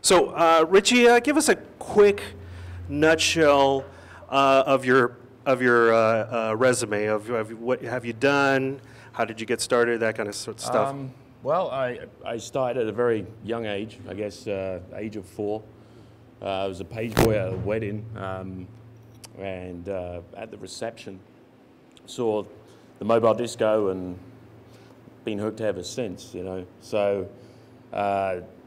So, Richie, give us a quick nutshell of your resume of what have you done, how did you get started, that kind of stuff. Well, I started at a very young age, I guess age of 4. I was a page boy at a wedding, and at the reception saw the mobile disco and been hooked ever since, you know. So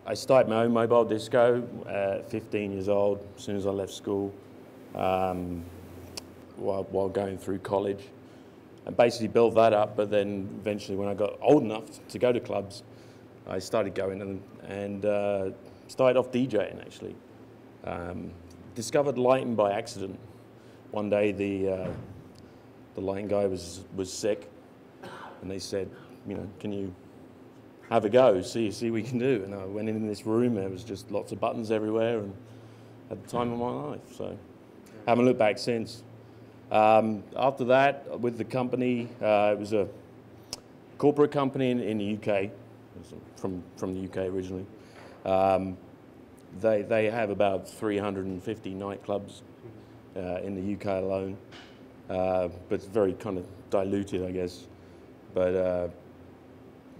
I started my own mobile disco at 15 years old, as soon as I left school, while going through college. And basically built that up, but then eventually when I got old enough to go to clubs, I started going and started off DJing actually. Discovered lighting by accident. One day the lighting guy was sick, and they said, you know, can you have a go, see what we can do? And I went in this room, there was just lots of buttons everywhere, and had the time of my life. So haven't looked back since. After that, with the company, it was a corporate company in the UK, from the UK originally. They have about 350 nightclubs in the UK alone, but it's very kind of diluted, I guess. But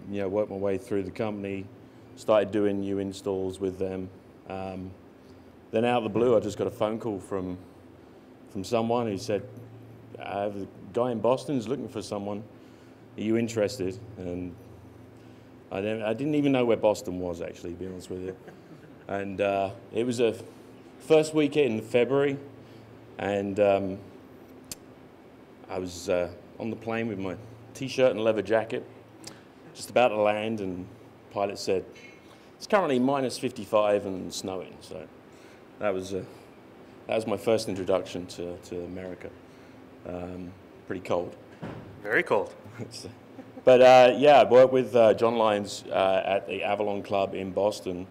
you know, worked my way through the company, started doing new installs with them. Then out of the blue, I just got a phone call from someone who said, I have a guy in Boston who's looking for someone. Are you interested? And I didn't even know where Boston was, actually, to be honest with you. And it was a first weekend in February, and I was on the plane with my t-shirt and leather jacket, just about to land, and the pilot said, it's currently minus 55 and snowing. So that was my first introduction to America. Pretty cold. Very cold. But yeah, I worked with John Lyons at the Avalon Club in Boston.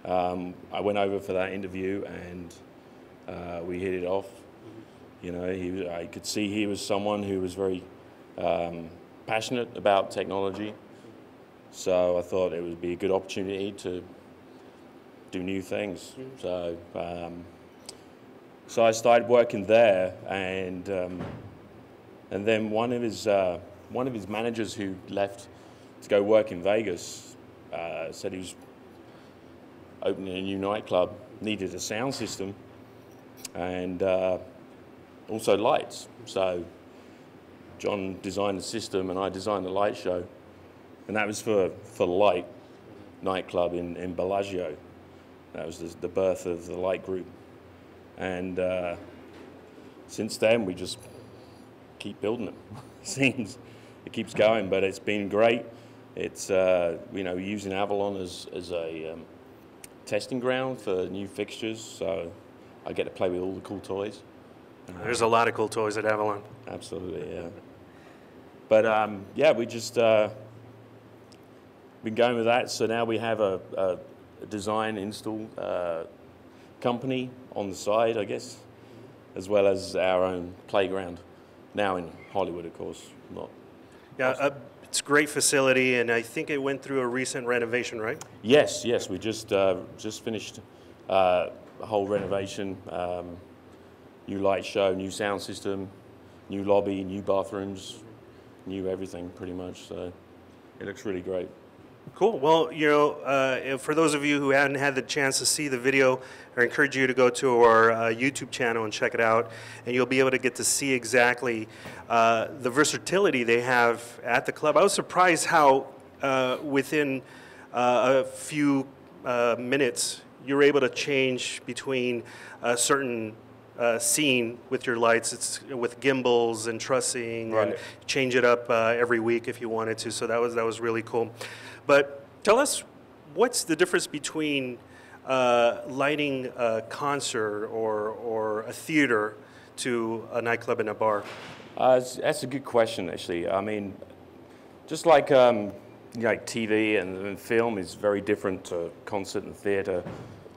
I went over for that interview, and we hit it off. You know, I could see he was someone who was very passionate about technology. So I thought it would be a good opportunity to do new things. So I started working there, and then one of his managers who left to go work in Vegas said he was opening a new nightclub, needed a sound system, and also lights. So John designed the system, and I designed the light show, and that was for the Light nightclub in Bellagio. That was the birth of the Light group. And since then, we just keep building them. Seems it keeps going, but it's been great. It's you know, using Avalon as a testing ground for new fixtures, so I get to play with all the cool toys. There's a lot of cool toys at Avalon. Absolutely, yeah. But yeah, we just been going with that. So now we have a design install company on the side, I guess, as well as our own playground. Now in Hollywood, of course, not. Yeah, it's a great facility, and I think it went through a recent renovation, right? Yes, we just finished a whole renovation, new light show, new sound system, new lobby, new bathrooms, new everything pretty much. So it looks really great. Cool. Well, you know, for those of you who hadn't had the chance to see the video, I encourage you to go to our YouTube channel and check it out, and you'll be able to get to see exactly the versatility they have at the club. I was surprised how within a few minutes you were able to change between a certain scene with your lights. It's with gimbals and trussing, right, and change it up every week if you wanted to. So that was really cool. But tell us, what's the difference between lighting a concert or a theater to a nightclub and a bar? That's a good question, actually. I mean, just like TV and film is very different to concert and theater.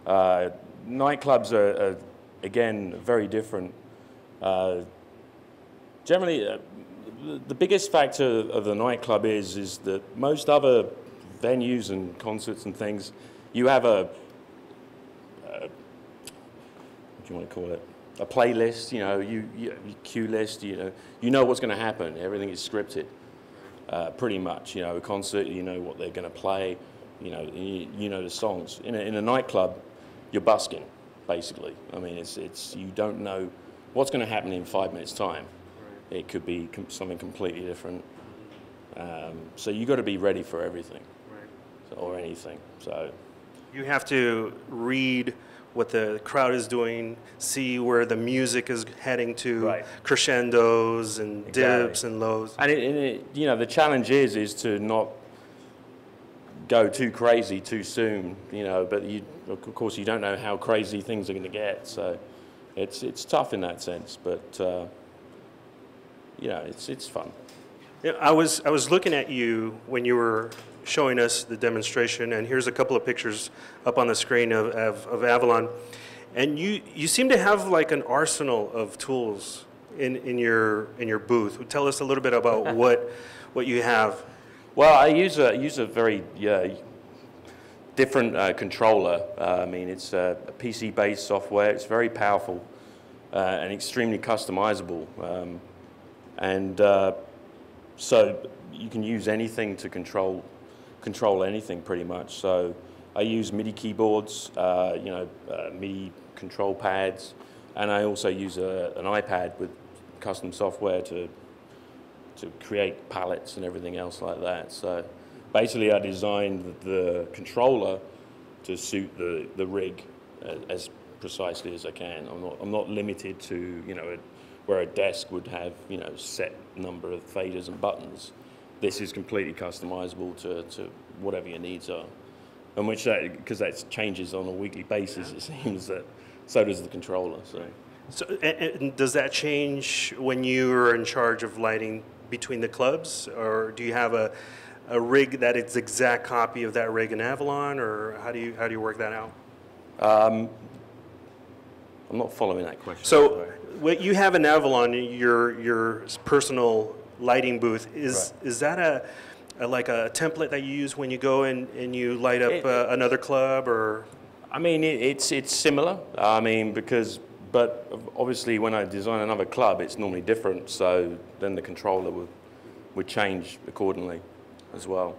Nightclubs are again very different. Generally, the biggest factor of the nightclub is that most other venues and concerts and things, you have a do you want to call it? A playlist, you know, you cue list, you know what's going to happen. Everything is scripted, pretty much. You know, a concert, you know what they're going to play, you know the songs. In a nightclub, you're busking, basically. I mean, it's you don't know what's going to happen in 5 minutes' time. Right. It could be something completely different. So you got to be ready for everything, right. Or anything. So you have to read what the crowd is doing, see where the music is heading to, right. Crescendos and dips and lows. And you know, the challenge is to not go too crazy too soon, you know, but of course you don't know how crazy things are going to get, so it's tough in that sense, but you know, it's fun. Yeah, I was looking at you when you were showing us the demonstration, and here's a couple of pictures up on the screen of Avalon, and you seem to have like an arsenal of tools in your booth. Tell us a little bit about what you have. Well, I use a very different controller. I mean, it's a PC-based software. It's very powerful and extremely customizable, so you can use anything to control anything pretty much. So I use MIDI keyboards, MIDI control pads, and I also use an iPad with custom software to create palettes and everything else like that. So basically I designed the controller to suit the rig as precisely as I can. I'm not limited to, you know, where a desk would have, you know, set number of faders and buttons. This is completely customizable to whatever your needs are. And because that changes on a weekly basis, it seems that so does the controller. So and does that change when you're in charge of lighting between the clubs, or do you have a rig that is exact copy of that rig in Avalon, or how do you work that out? I'm not following that question. So what you have in Avalon, your personal lighting booth, is that like a template that you use when you go and you light up another club, or? I mean, it's similar. I mean, but obviously when I design another club, it's normally different. So then the controller would change accordingly as well.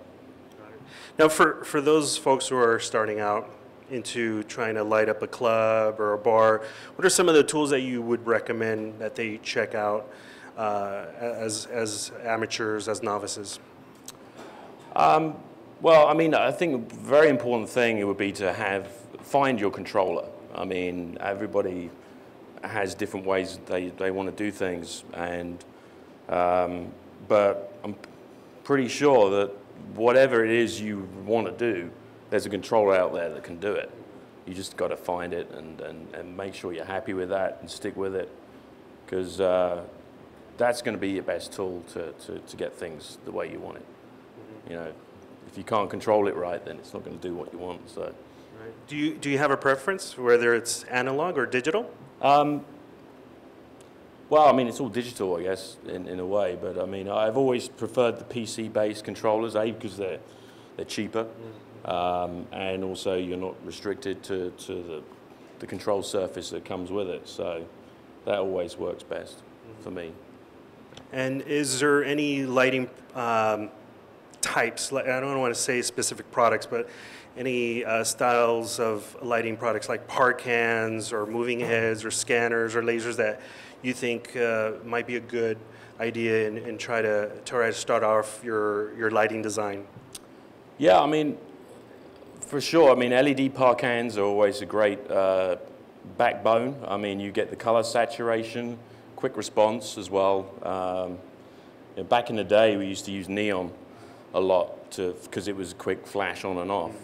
Now, for those folks who are starting out into trying to light up a club or a bar, what are some of the tools that you would recommend that they check out as amateurs, as novices? Well, I mean, I think a very important thing it would be to find your controller. I mean, everybody has different ways they want to do things, and but I'm pretty sure that whatever it is you want to do, there's a controller out there that can do it. You just got to find it and make sure you're happy with that and stick with it, because that's going to be your best tool to get things the way you want it. You know, if you can't control it right, then it's not going to do what you want. So, right. Do you have a preference, whether it's analog or digital? Well, I mean, it's all digital, I guess, in a way. But I mean, I've always preferred the PC-based controllers, because they're cheaper, and also you're not restricted to the control surface that comes with it. So that always works best for me. And is there any lighting types? I don't want to say specific products, but any styles of lighting products like park cans or moving heads or scanners or lasers that you think might be a good idea and try to start off your lighting design? Yeah, I mean, for sure. I mean, LED park cans are always a great backbone. I mean, you get the color saturation, quick response as well. Back in the day, we used to use neon a lot because it was a quick flash on and off.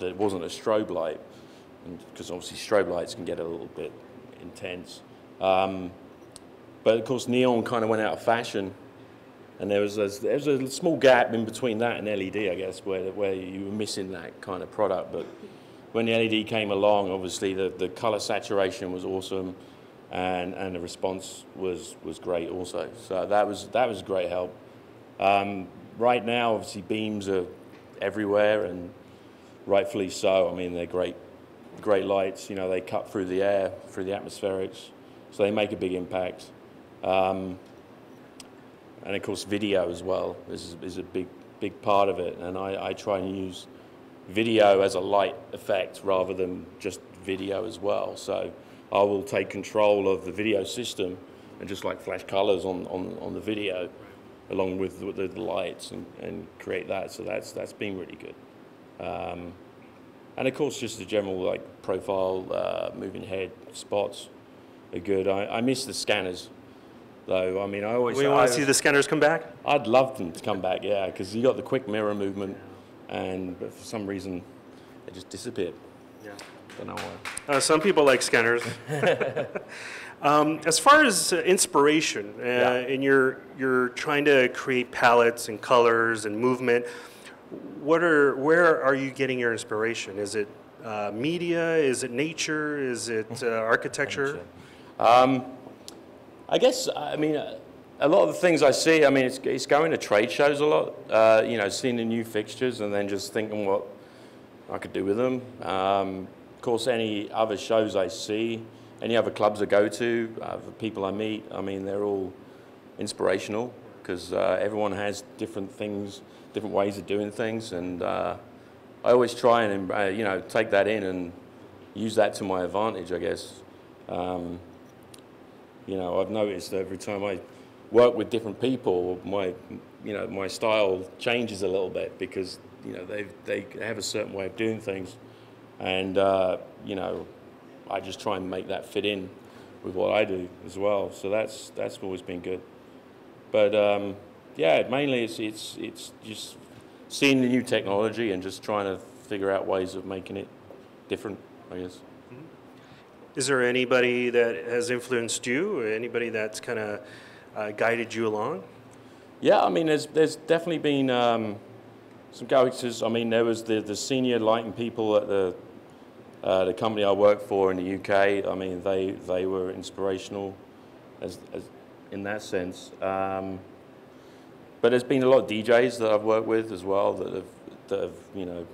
It wasn't a strobe light, because obviously strobe lights can get a little bit intense. But of course, neon kind of went out of fashion, and there was a small gap in between that and LED, I guess, where you were missing that kind of product. But when the LED came along, obviously the color saturation was awesome, and the response was great also. So that was great help. Right now, obviously, beams are everywhere, and rightfully so. I mean, they're great great lights. You know, they cut through the air, through the atmospherics, so they make a big impact. And of course, video as well is a big part of it. And I try and use video as a light effect rather than just video as well. So I will take control of the video system and just like flash colors on the video along with the lights and create that. So that's been really good. And of course, just the general like profile, moving head spots are good. I miss the scanners though. I mean, I always... We want to see the scanners come back? I'd love them to come back, yeah, because you got the quick mirror movement, but for some reason they just disappeared. Yeah. Don't know why. Some people like scanners. As far as inspiration, and you're trying to create palettes and colors and movement, where are you getting your inspiration? Is it media? Is it nature? Is it architecture? I guess, I mean, a lot of the things I see, I mean, it's going to trade shows a lot, you know, seeing the new fixtures and then just thinking what I could do with them. Of course, any other shows I see, any other clubs I go to, the people I meet, I mean, they're all inspirational because everyone has different things, different ways of doing things, and I always try and, you know, take that in and use that to my advantage, I guess. You know, I've noticed that every time I work with different people, my style changes a little bit because, you know, they have a certain way of doing things, and you know, I just try and make that fit in with what I do as well. So that's always been good. But yeah, mainly it's just seeing the new technology and just trying to figure out ways of making it different, I guess. Is there anybody that has influenced you? Anybody that's kind of guided you along? Yeah, I mean, there's definitely been some characters. I mean, there was the senior lighting people at the company I work for in the UK. I mean, they were inspirational, as in that sense. But there's been a lot of DJs that I've worked with as well that have you know,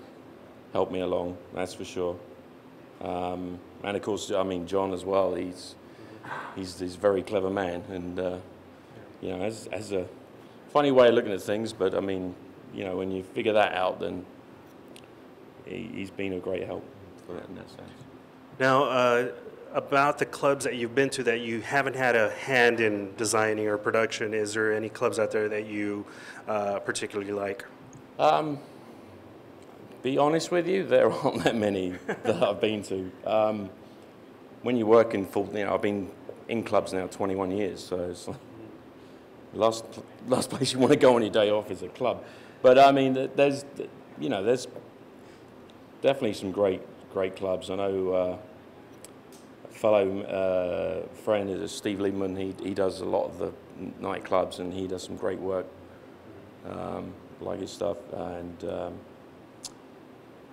helped me along. That's for sure. And of course, I mean, John as well. He's a very clever man, and you know, has a funny way of looking at things. But I mean, you know, when you figure that out, then he's been a great help for that in that sense. Now, about the clubs that you've been to that you haven't had a hand in designing or production, is there any clubs out there that you particularly like? Be honest with you, there aren't that many that I've been to. When you work in full, you know, I've been in clubs now 21 years, so it's like last place you want to go on your day off is a club. But I mean, there's definitely some great clubs. I know a fellow friend is Steve Lieberman. He does a lot of the nightclubs, and he does some great work. Like his stuff, and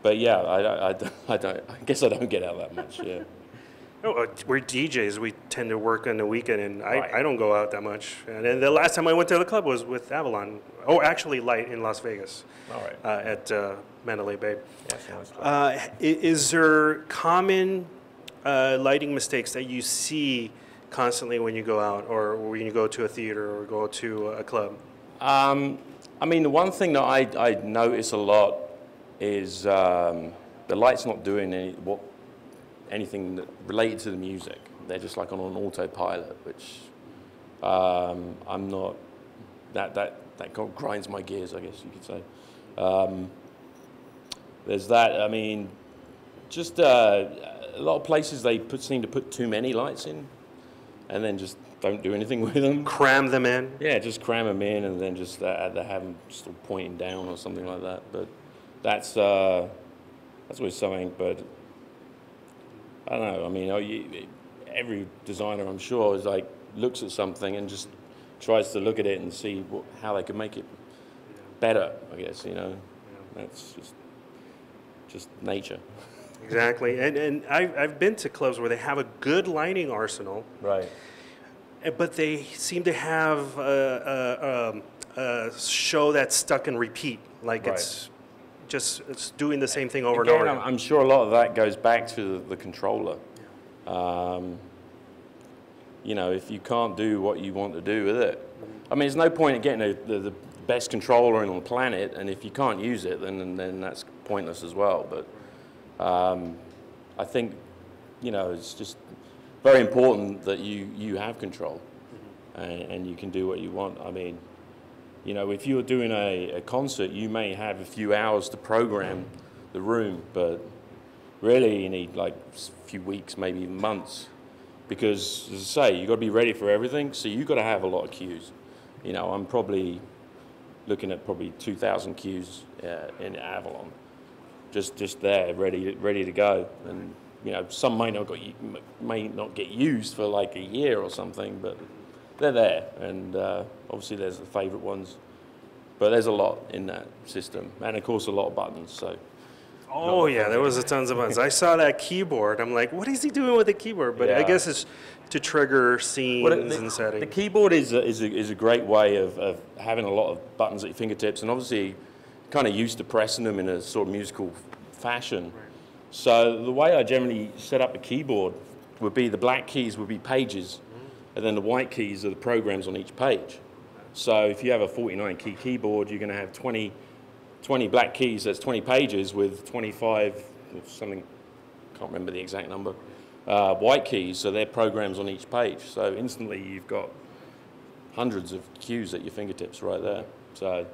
but yeah, I guess I don't get out that much. Yeah. Oh, we're DJs. We tend to work on the weekend, and I don't go out that much. And then the last time I went to the club was with Avalon. Oh, actually, Light in Las Vegas. All right. At Mandalay Bay. Nice. Is there common lighting mistakes that you see constantly when you go out, or when you go to a theater or go to a club? I mean, the one thing that I notice a lot is the light's not doing anything related to the music. They're just like on an autopilot, which I'm not. That grinds my gears, I guess you could say. There's that. I mean, just a lot of places they seem to put too many lights in, and then just don't do anything with them. Cram them in? Yeah, just cram them in, and then just have them still pointing down or something like that. But that's always something. But I don't know. I mean, every designer, I'm sure, is like looks at something and just tries to look at it and see how they can make it better. I guess, you know, that's just nature. Exactly, and I've been to clubs where they have a good lighting arsenal, right? But they seem to have a show that's stuck in repeat, like it's just it's doing the same thing over Again, and over again? I'm sure a lot of that goes back to the controller. You know, if you can't do what you want to do with it, I mean, there's no point in getting the best controller on the planet, and if you can't use it, then that's pointless as well. But I think, you know, it's just very important that you have control, and you can do what you want. I mean, you know, if you're doing a concert, you may have a few hours to program the room, but really you need like a few weeks, maybe even months, because as I say, you've got to be ready for everything, so you've got to have a lot of cues. You know, I'm probably looking at probably 2,000 cues in Avalon, just there, ready to go. And you know, some may not get used for like a year or something, but they're there. And obviously, there's the favorite ones, but there's a lot in that system, and of course, a lot of buttons. So. Oh yeah, there was a tons of buttons. I saw that keyboard. I'm like, what is he doing with the keyboard? But Yeah. I guess it's to trigger scenes and settings. The keyboard is a great way of having a lot of buttons at your fingertips, and obviously kind of used to pressing them in a sort of musical fashion. Right. So the way I generally set up the keyboard would be the black keys would be pages, and then the white keys are the programs on each page. So if you have a 49 key keyboard, you're going to have 20 black keys, that's 20 pages with 25 or something, can't remember the exact number, white keys, so they're programs on each page. So instantly you've got hundreds of cues at your fingertips right there. So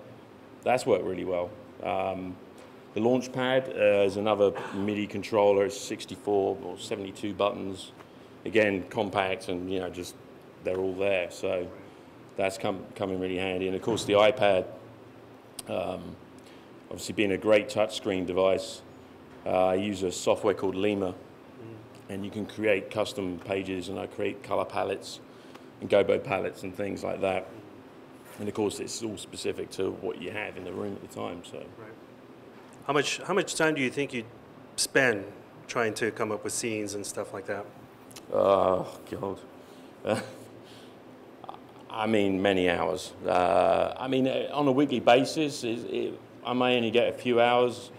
that's worked really well. The launch pad is another MIDI controller. It's 64 or 72 buttons. Again, compact, and you know, just they're all there. So that's coming really handy. And of course the iPad, obviously being a great touchscreen device, I use a software called Lima, and you can create custom pages, and I create color palettes and gobo palettes and things like that. And of course, it's all specific to what you have in the room at the time. So, right. How much time do you think you spend trying to come up with scenes and stuff like that? Oh God. I mean, many hours. I mean, on a weekly basis, I may only get a few hours.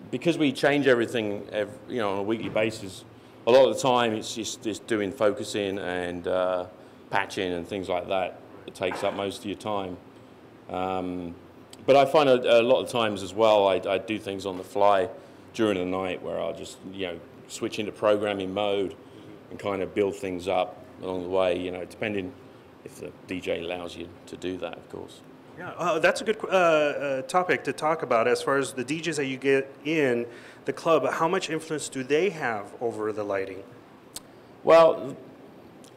Because we change everything, you know, on a weekly basis, a lot of the time it's just doing focusing and patching and things like that. It takes up most of your time. But I find a lot of times as well, I do things on the fly during the night where I'll just, you know, switch into programming mode and kind of build things up along the way, you know, depending if the DJ allows you to do that, of course. Yeah, that's a good topic to talk about as far as the DJs that you get in the club. How much influence do they have over the lighting? Well,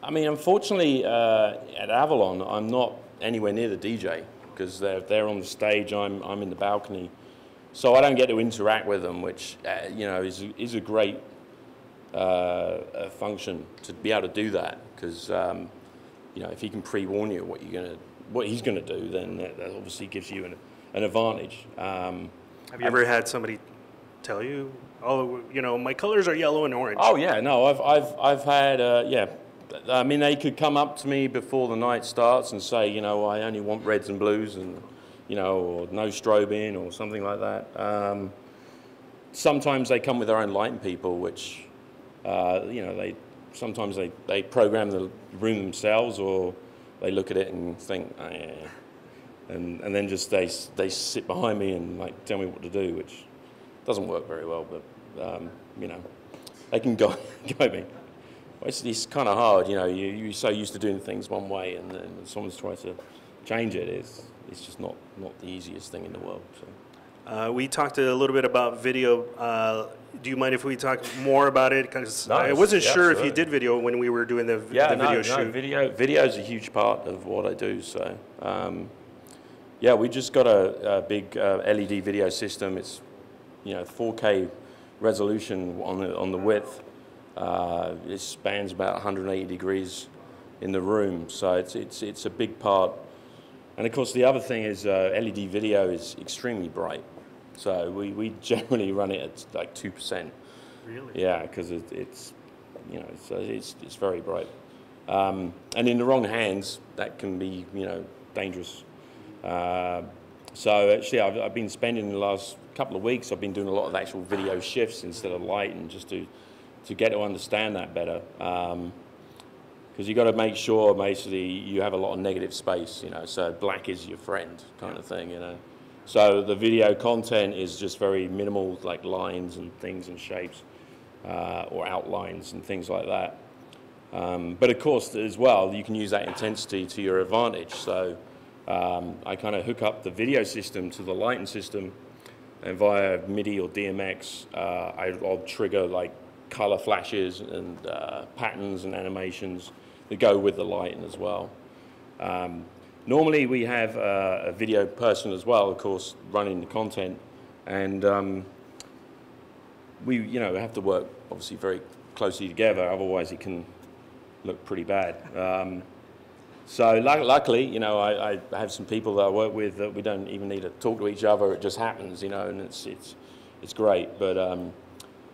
I mean, unfortunately, at Avalon, I'm not anywhere near the DJ because they're on the stage. I'm in the balcony, so I don't get to interact with them, which you know is a great function to be able to do that because you know if he can pre-warn you what he's going to do, then that obviously gives you an advantage. Have you ever had somebody tell you, oh, you know, my colors are yellow and orange? Oh yeah, no, I've had yeah. I mean, they could come up to me before the night starts and say, you know, I only want reds and blues, and you know, or no strobing or something like that. Sometimes they come with their own lighting people, which you know, sometimes they program the room themselves, or they look at it and think, oh, yeah. And then just they sit behind me and like tell me what to do, which doesn't work very well, but you know, they can guide me. It's kind of hard, you know. You're so used to doing things one way, and then when someone's trying to change it, it's just not the easiest thing in the world. So. We talked a little bit about video. Do you mind if we talk more about it? Because I wasn't sure if you did video when we were doing the video shoot. Video is a huge part of what I do. So, yeah, we just got a big LED video system. It's, you know, 4K resolution on the width. It spans about 180 degrees in the room, so it's a big part. And of course, the other thing is LED video is extremely bright. So we generally run it at like 2%. Really? Yeah, because it's you know it's very bright. And in the wrong hands, that can be, you know, dangerous. So actually, I've been spending the last couple of weeks, I've been doing a lot of actual video shifts instead of lighting, just to get to understand that better. Because you got to make sure basically you have a lot of negative space, you know, so black is your friend kind of thing, you know. So the video content is just very minimal, like lines and things and shapes, or outlines and things like that. But of course, as well, you can use that intensity to your advantage. So I kind of hook up the video system to the lighting system, and via MIDI or DMX, I'll trigger like color flashes and patterns and animations that go with the lighting as well. Normally we have a video person as well, of course, running the content, and we, you know, have to work obviously very closely together, otherwise it can look pretty bad. So luckily, you know, I have some people that I work with that we don't even need to talk to each other. It just happens, you know, and it's great. But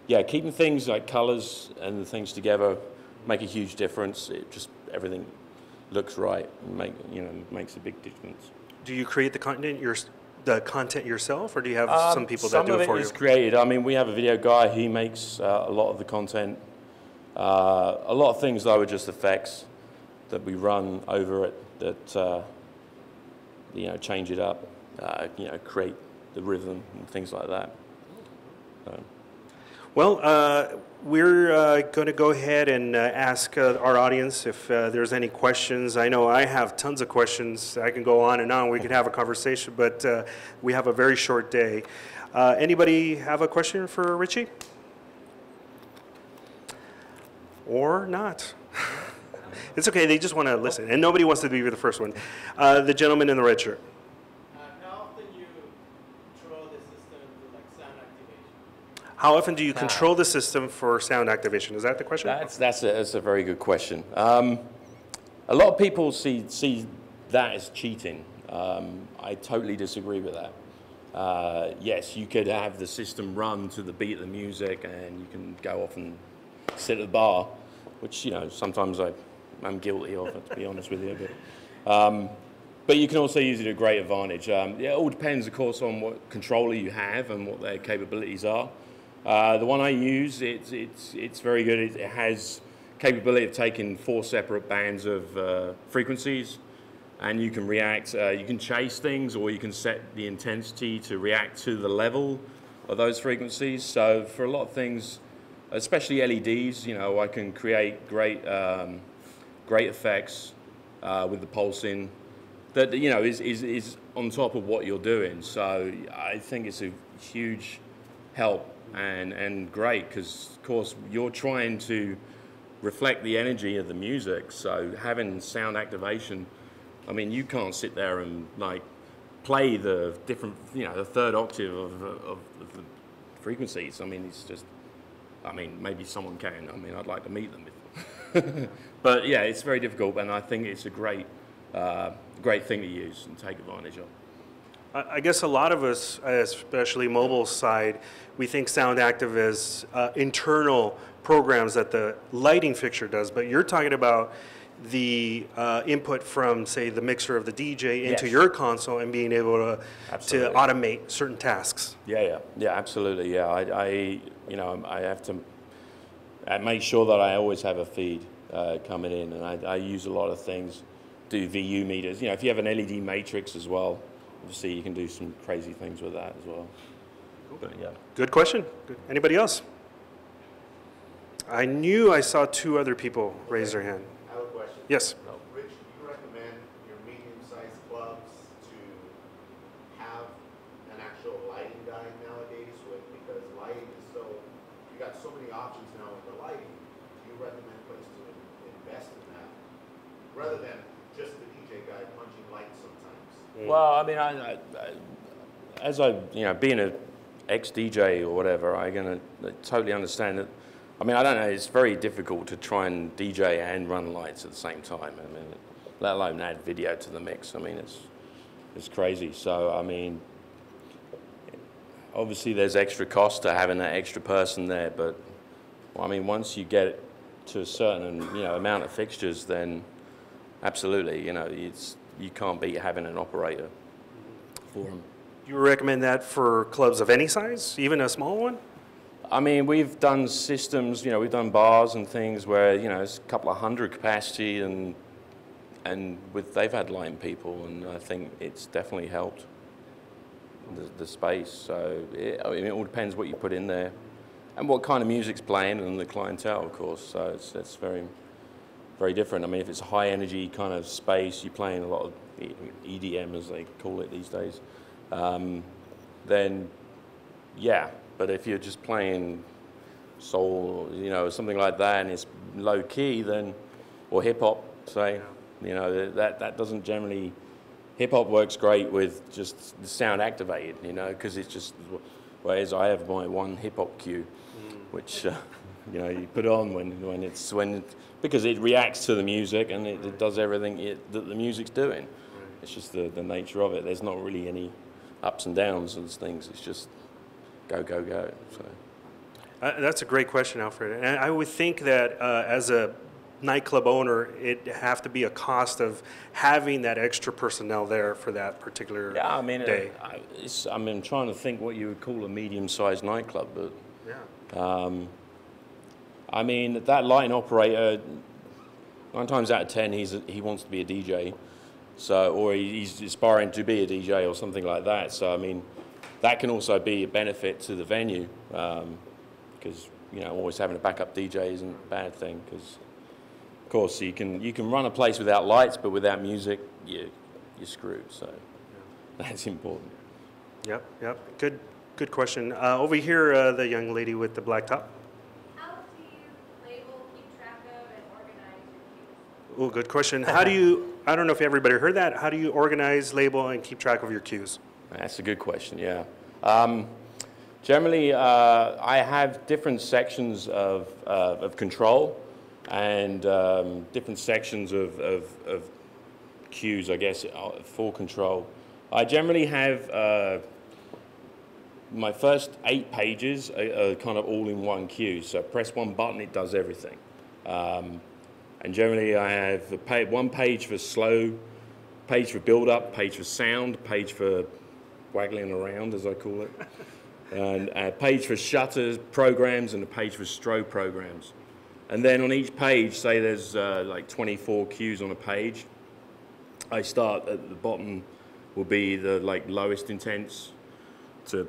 yeah, keeping things like colors and the things together make a huge difference. It just, everything looks right and makes a big difference. Do you create the content yourself, or do you have some people that do it for you? Some of it is created. I mean, we have a video guy. He makes a lot of the content. A lot of things though are just effects that we run over it that you know, change it up, you know, create the rhythm and things like that. Well, we're going to go ahead and ask our audience if there's any questions. I know I have tons of questions. I can go on and on. We could have a conversation, but we have a very short day. Anybody have a question for Richie? Or not? It's okay, they just want to listen, and nobody wants to be the first one. The gentleman in the red shirt. How often do you control the system to like sound activation? How often do you control the system for sound activation? Is that the question? That's a very good question. A lot of people see that as cheating. I totally disagree with that. Yes, you could have the system run to the beat of the music, and you can go off and sit at the bar, which, you know, sometimes I'm guilty of it, to be honest with you. But you can also use it to great advantage. It all depends, of course, on what controller you have and what their capabilities are. The one I use, it's very good. It has capability of taking 4 separate bands of frequencies, and you can react. You can chase things, or you can set the intensity to react to the level of those frequencies. So for a lot of things, especially LEDs, you know, I can create great effects with the pulsing that, you know, is on top of what you're doing. So I think it's a huge help and great, because of course you're trying to reflect the energy of the music. So having sound activation, I mean, you can't sit there and like play the different, you know, the third octave of the frequencies. I mean, it's just, I mean, maybe someone can. I mean, I'd like to meet them. But yeah, it's very difficult, and I think it's a great thing to use and take advantage of. I guess a lot of us, especially mobile side, we think sound active as internal programs that the lighting fixture does, but you're talking about the input from, say, the mixer of the DJ into your console and being able to automate certain tasks. Yeah, absolutely. Yeah, I you know, I have to make sure that I always have a feed coming in, and I use a lot of things. Do VU meters. You know, if you have an LED matrix as well, obviously you can do some crazy things with that as well. Cool. But, yeah. Good question. Good. Anybody else? I knew I saw 2 other people raise their hand. I have a question. Yes. Rich, do you recommend your medium-sized clubs to have an actual lighting guy nowadays? Because lighting is so, you got so many options now with the lighting. Do you recommend a place to invest in that rather than just the DJ guy punching lights sometimes? Well, I mean, as you know, being an ex-DJ or whatever, I can totally understand that. I mean, I don't know, it's very difficult to try and DJ and run lights at the same time. I mean, let alone add video to the mix. I mean, it's crazy. So, I mean, obviously there's extra cost to having that extra person there, but, well, I mean, once you get it to a certain, you know, amount of fixtures, then absolutely, you know, you can't beat having an operator for them. You recommend that for clubs of any size, even a small one? I mean, we've done systems, you know, we've done bars and things where, you know, it's a couple of hundred capacity and they've had lighting people, and I think it's definitely helped the space. So I mean, it all depends what you put in there and what kind of music's playing and the clientele, of course. So it's very, very different. I mean, if it's a high energy kind of space, you're playing a lot of EDM, as they call it these days, then yeah. But if you're just playing soul, you know, something like that, and it's low key, then, or hip hop, say, you know, that doesn't generally. Hip hop works great with just the sound activated, you know, because it's just. Whereas I have my one hip hop cue, which you know, you put on because it reacts to the music and it does everything that the music's doing. It's just the nature of it. There's not really any ups and downs and things. It's just go, go, go. So. That's a great question, Alfred. And I would think that as a nightclub owner, it'd have to be a cost of having that extra personnel there for that particular day. I mean, trying to think what you would call a medium-sized nightclub, but I mean, that line operator, 9 times out of 10, he wants to be a DJ, so or he's aspiring to be a DJ or something like that. So I mean, that can also be a benefit to the venue, because you know, always having a backup DJ isn't a bad thing. Because of course you can run a place without lights, but without music, you're screwed. So that's important. Yep. Good question. Over here, the young lady with the black top. How do you label, keep track of, and organize your cues? Oh, good question. How do you? I don't know if everybody heard that. How do you organize, label, and keep track of your cues? That's a good question. Yeah. Generally, I have different sections of control and different sections of cues, I guess, for control. I generally have my first 8 pages are kind of all in one cue. So press one button, it does everything. And generally, I have one page for slow, page for build-up, page for sound, page for waggling around, as I call it, and a page for shutters programs and a page for strobe programs. And then on each page, say there's like 24 cues on a page, I start at the bottom will be the like lowest intense to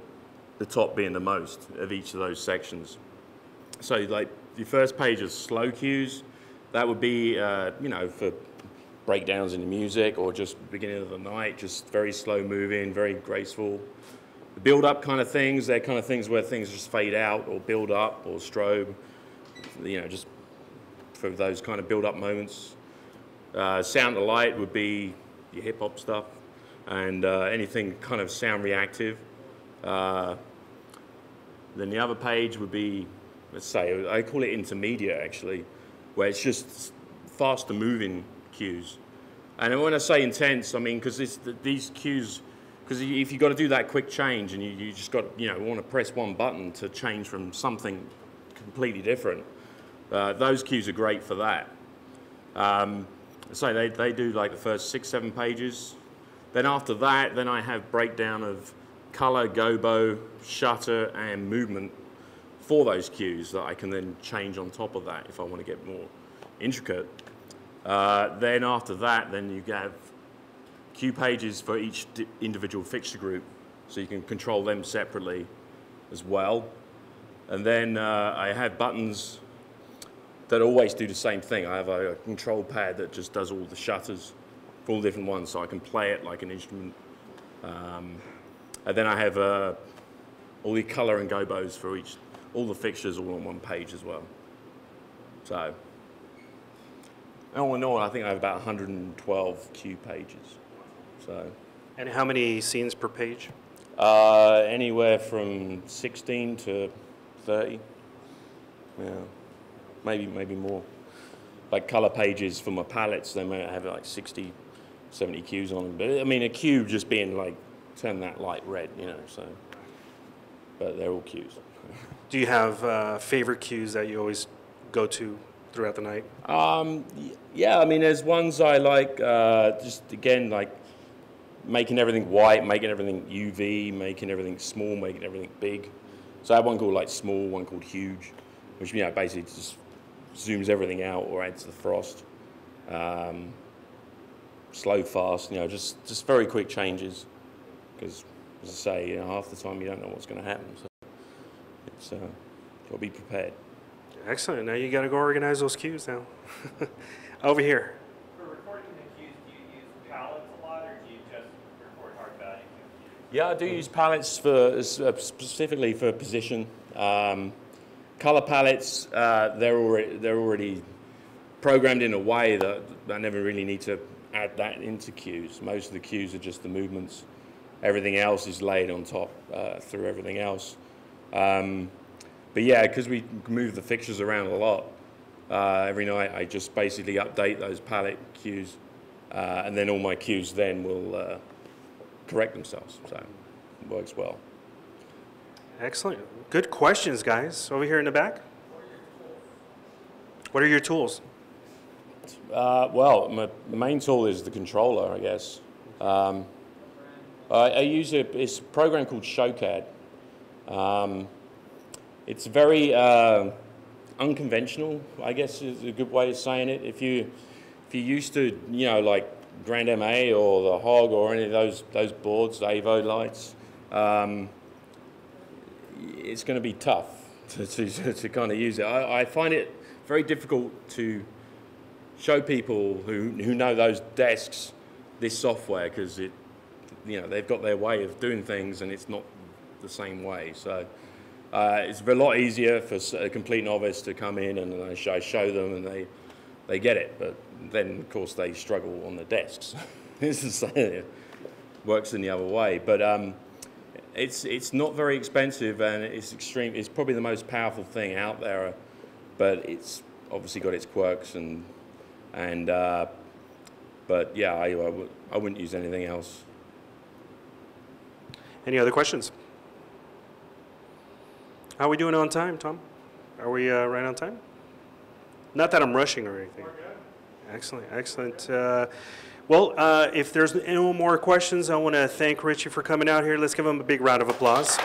the top being the most of each of those sections. So like the first page is slow cues. That would be, you know, for breakdowns in the music or just beginning of the night, just very slow moving, very graceful. The build-up kind of things, they're kind of things where things just fade out or build up or strobe, you know, just for those kind of build-up moments. Sound to light would be your hip-hop stuff and anything kind of sound reactive. Then the other page would be, let's say, I call it intermediate actually, where it's just faster moving cues. And when I say intense, I mean because these cues, because if you've got to do that quick change and you just got, you know, want to press one button to change from something completely different, those cues are great for that. So they do like the first 6-7 pages. Then after that, then I have breakdown of color, gobo, shutter, and movement for those cues that I can then change on top of that if I want to get more intricate. Then after that, then you have cue pages for each individual fixture group, so you can control them separately as well. And then I have buttons that always do the same thing. I have a control pad that just does all the shutters for all different ones, so I can play it like an instrument. And then I have all the color and gobos for all the fixtures all on one page as well. So, all in all, I think I have about 112 cue pages. So. And how many scenes per page? Anywhere from 16 to 30. Yeah, maybe more. Like color pages for my palettes, they may have like 60, 70 cues on them. But I mean, a cue just being like, turn that light red, you know, so. But they're all cues. Do you have favorite cues that you always go to throughout the night? Yeah, I mean, there's ones I like, just again, like making everything white, making everything UV, making everything small, making everything big. So I have one called like small, one called huge, which basically just zooms everything out or adds the frost. Slow, fast, just very quick changes. Because, as I say, half the time you don't know what's going to happen. So it's got to be prepared. Excellent. Now you got to go organize those cues now. Over here. For recording the cues, do you use palettes a lot, or do you just record hard value cues? Yeah, I do use palettes for specifically for position. Color palettes, they're already programmed in a way that I never really need to add that into cues. Most of the cues are just the movements. Everything else is laid on top through everything else. But yeah, because we move the fixtures around a lot, every night I just basically update those palette cues, and then all my cues then will correct themselves. So it works well. Excellent. Good questions, guys. Over here in the back. What are your tools? Well, my main tool is the controller, I guess. I use it's a program called ShowCAD. It's very unconventional, I guess is a good way of saying it. If you're used to, like Grand MA or the Hog or any of those boards, the Avo lights, it's going to be tough to kind of use it. I find it very difficult to show people who know those desks this software, because they've got their way of doing things and it's not the same way. So it's a lot easier for a complete novice to come in and I show them and they get it. But then, of course, they struggle on the desks. It works in the other way. But it's not very expensive and it's extreme. It's probably the most powerful thing out there, but it's obviously got its quirks but yeah, I wouldn't use anything else. Any other questions? How are we doing on time, Tom? Are we right on time? Not that I'm rushing or anything. We're good. Excellent, excellent. If there's no more questions, I want to thank Richie for coming out here. Let's give him a big round of applause.